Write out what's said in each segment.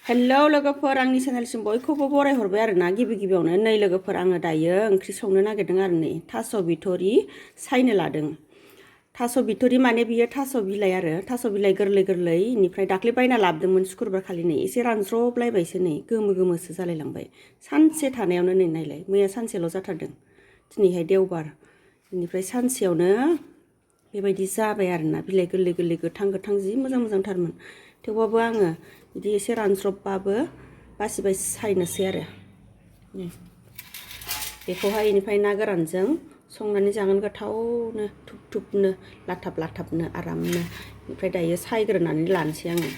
Hello लोगोफोर आंनि चेनेलसिम बयखौबो बरायहरबाय आरोना गिबियावनो नै लोगोफोर आङो दायो ओंख्रि संनो नागिरदों आरो नै थास' बिथ'रि सायनो लादों। थास' बिथ'रि माने बियो थास' बिलाइ आरो थास' बिलाइ गोरलै गोरलै इनिफ्राय दाख्लै बायना लाबोदोंमोन सुक्रुबार खालि नै एसे रानज्रबलायबायसो नै गोमो गोमोसो जालायलांबाय सानसे थानायावनो नै नायलाय मैया सानसेल' जाथारदों दिनैहाय देवबार इनिफ्राय सानसेयावनो बेबायदि जाबाय आरोना बिलाइ गोरलै गोरलै गोथां गोथां जि मोजां मोजांथारमोन थेवबाबो आङो बिदि एसे रानज्रबबाबो बासि सायनोसै आरो बेखौहाय इनिफ्राय ना गोरानजों संनानै जागोन गोथावनो थुब थुबनो लाथाब लाथाबनो आरामनो ओमफ्राय दायो सायग्रोनानै लानोसै आङो।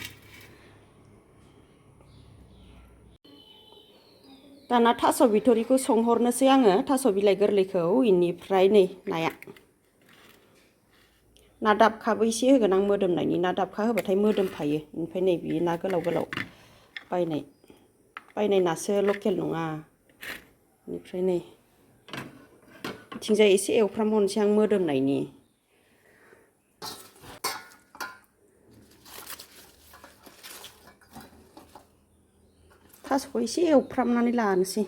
दाना थास' बिथ'रिखौ संहरनोसै आङो थास' बिलाइ गोरलैखौ इनिफ्राय नै नाया ना दाबखाबो एसे होगोन आं मोदोमनायनि ना दाबखा होबाथाय मोदोमफायो ओमफ्राय नै बे ना गोलाव गोलाव बायनाय नासो लकेल नङा बेनिफ्राय नै बिथिंजाय एसे एवफ्रामहरनोसै आं मोदोमनायनि थास'खौ एसे एवफ्रामनानै लानोसै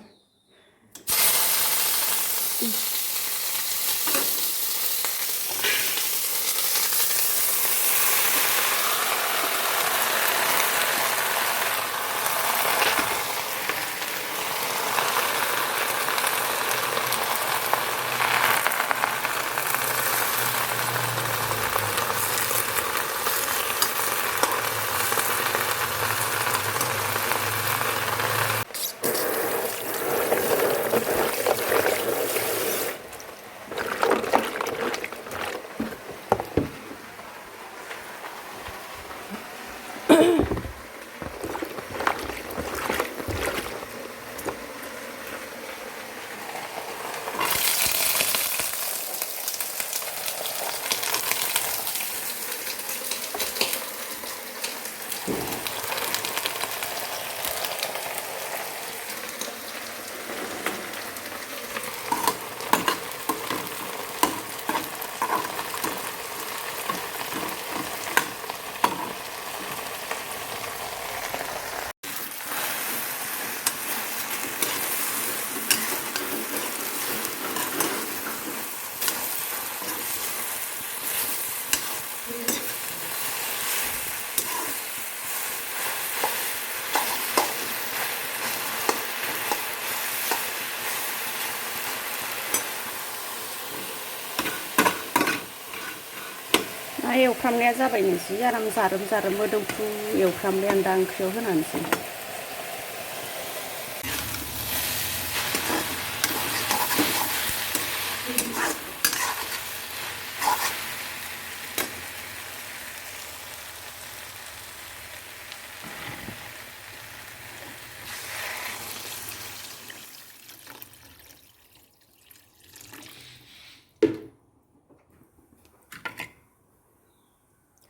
ना एवफ्रामनाया जाबाय नै जि आराम जारोम जारोम मोदोमफ्रु एवफ्रामबाय आं दा ओंख्रियाव होनानैसै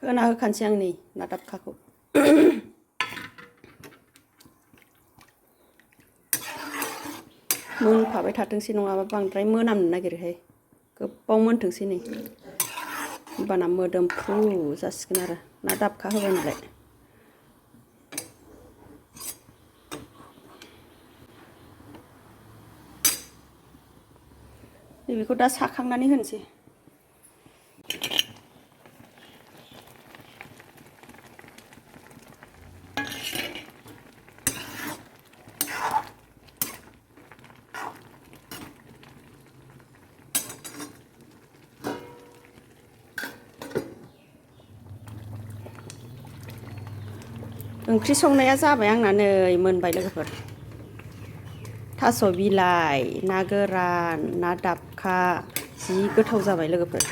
होना होखानोसै आं नै ना दाबखाखौ मोनफाबाय थाथोंसै नङाबा बांद्राय मोनामनो नागिरोहाय गोबाव मोनथोंसै नै होमबाना मोदोमफ्रु जासिगोन आरो ना दाबखा होबाय नालाय बेखौ दा साखांनानै होनोसै ओंख्रि संनाया जाबाय आंना नै मोनबाय लोगोफोर थास' बिलाइ ना गोरान ना दाबखा जि गोथाव जाबाय लोगोफोर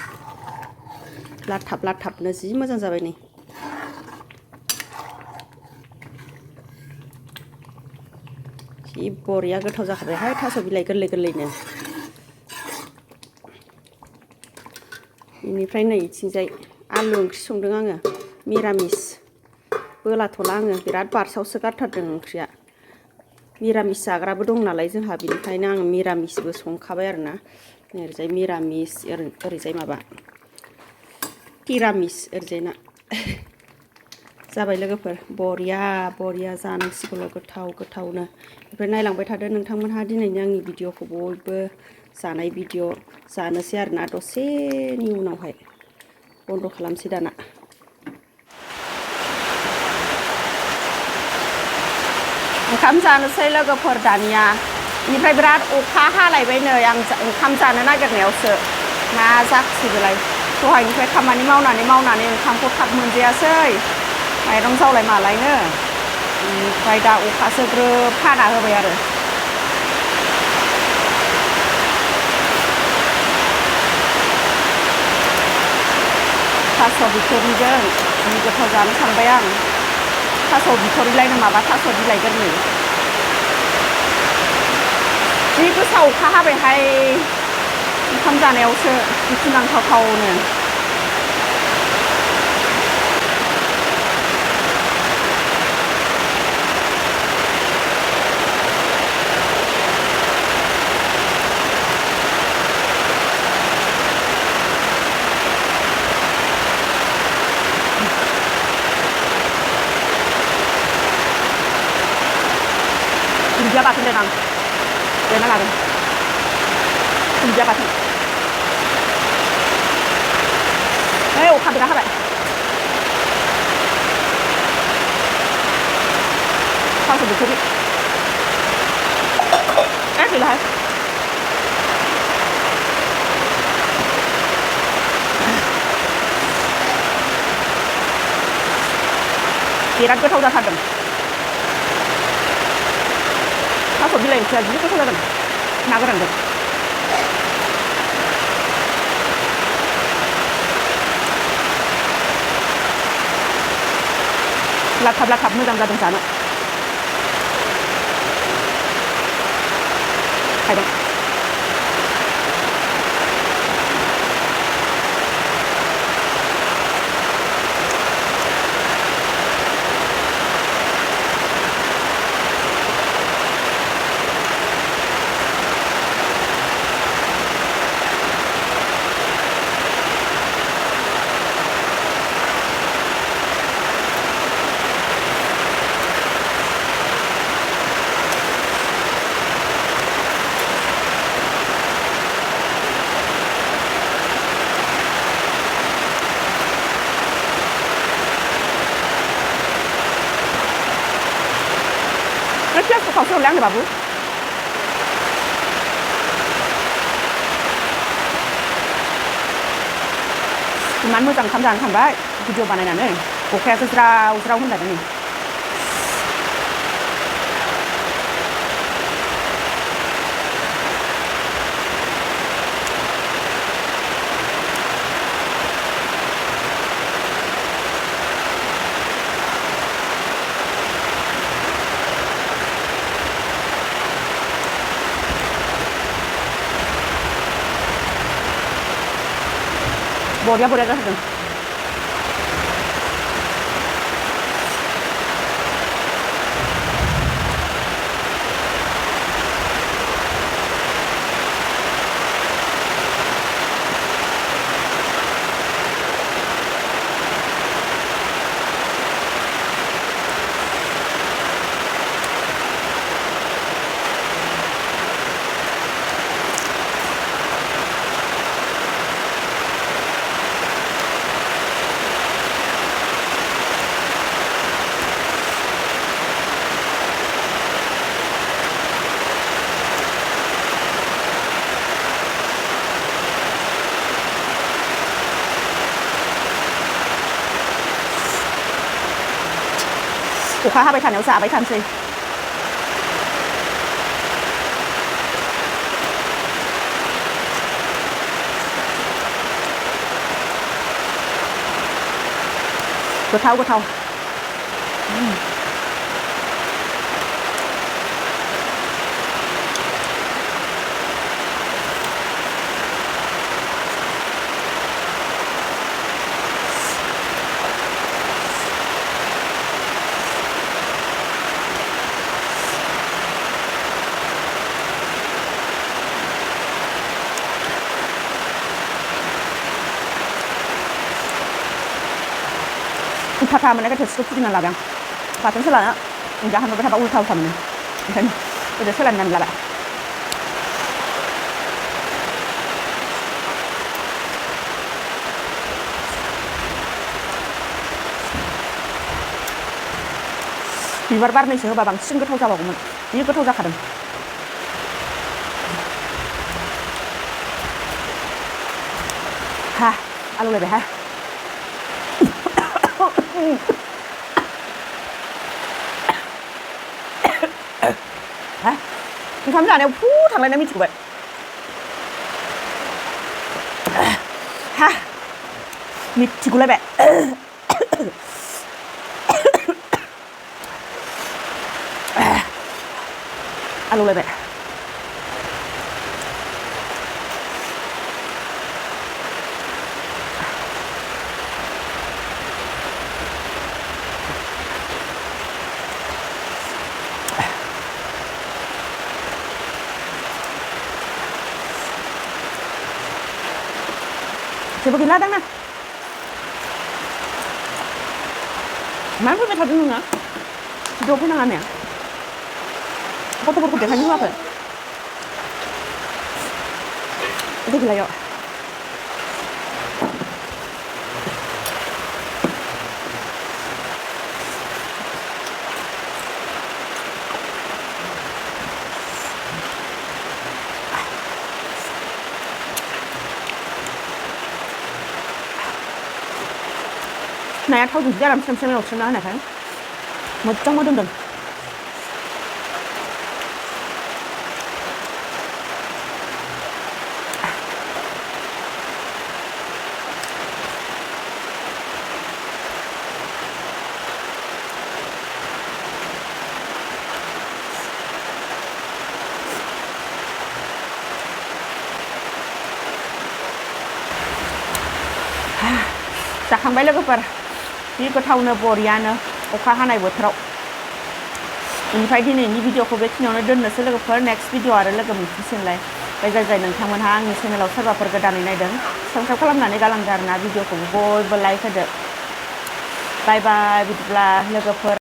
लाथाब लाथाबनो जि मोजां जाबाय नै जि बरिया गोथाव जाखाबायहाय थास' बिलाइ गोरलै गोरलैनो बेनिफ्राय नै इथिंजाय आलु ओंख्रि संदों आङो मिरामिस बोलाथ'ला आङो बिराद बारसावसो गारथारदों ओंख्रिया मिरामिस जाग्राबो दं नालाय जोंहा बिनिखायनो आं मिरामिसबो संखाबाय आरोना ओरैजाय मिरामिस ओरैजाय माबा तिरामिस ओरैजायना जाबाय लोगोफोर बरिया बरिया जानांसिगौल' गोथाव गोथावनो ओमफ्राय नायलांबाय थादो नोंथांमोनहा दिनैनि आंनि भिडिअखौ बयबो जानाय भिडिअ जानोसै आरोना दसेनि उनावहाय बन्द' खालामसै दाना ओंखाम जानोसै लोगोफोर दानिया बेनिफ्राय बिराद अखा हालायबाय नै आं ओंखाम जानो नागिरनायावसो मा जाखोसै बेलाय दहायनिफ्राय खामानि मावनानै ओंखामखौ थाब मोनजायासै माइरं जावलाय मालायनो ओमफ्राय दा अखासो ग्रोब हाना होबाय आरो थास' बिथ'रिजों जि गोथाव जानो सानबाय आं थास' बिथ'रिलायनो माबा थास' बिलाइ गोरलै जि गोसा अखा हाबायहाय ओंखाम जानायावसो दुखुनांथावनो दुन्दिया बाथोन देनां देना लागोन दुन्दिया बाथोन ओइ अखा बिराद हाबाय थास' बिथ'रि गैलाहाय बिराद गोथाव जाथारदों थास' बिलाइ ओंख्रिया जि गोथाव जादों ना गोरानजों लाथाब मोजां जादों जानो खायदों piasku kau suruh deh babu iman moजां ओंखाम जानो थांबाय भिडिअ बानायनानै अखायासो ज्राव ज्राव होनलायदों नै बरिया जाथारदों अखा हाबाय थानायाव जाबाय थानोसै गोथाव उल्थाथा मोननायखाय थोरसिखौ फुदिंना लाबाय आं बाथोन सोलाना जाहोनबाय थाबा उल्था उल्था मोनो ओंखायनो गोदो सोलायनानै लाबाय बिबार बारनैसो होबा बांसिन गोथाव जाबावगौमोन जि गोथाव जाखादों हा आलौलायबाय हा हा ओंखाम जानायाव फु थांलायना मिथिगौबाय हा मिथिगौलायबाय आलौलायबाय जेबो गैला दांना मानो फैबाय थादों नोङो भिडिअ फैनाङा ने गथ'फोरखौ देखायनो होआखै दै गैलायाव नाया थावजों जि आराम स्रेम स्रेम एवस्रेमना होनायखाय मोजां मोदोमदों जाखांबाय लोगोफोर जि गोथावनो बरियानो अखा हानाय बोथोराव बेनिफ्राय दिनैनि भिडिअखौ बेखिनियावनो दोननोसै लोगोफोर नेक्स्ट भिडिअ आरो लोगो मोनफिनसिगोनलाय जाय जाय नोंथांमोनहा आंनि चेनेलाव सोरबाफोर गोदानै नायदों साबस्क्राइब खालामनानै गालांदो आरोना भिडिअखौ बयबो लाइक होदो बाय बाय बिदिब्ला लोगोफोर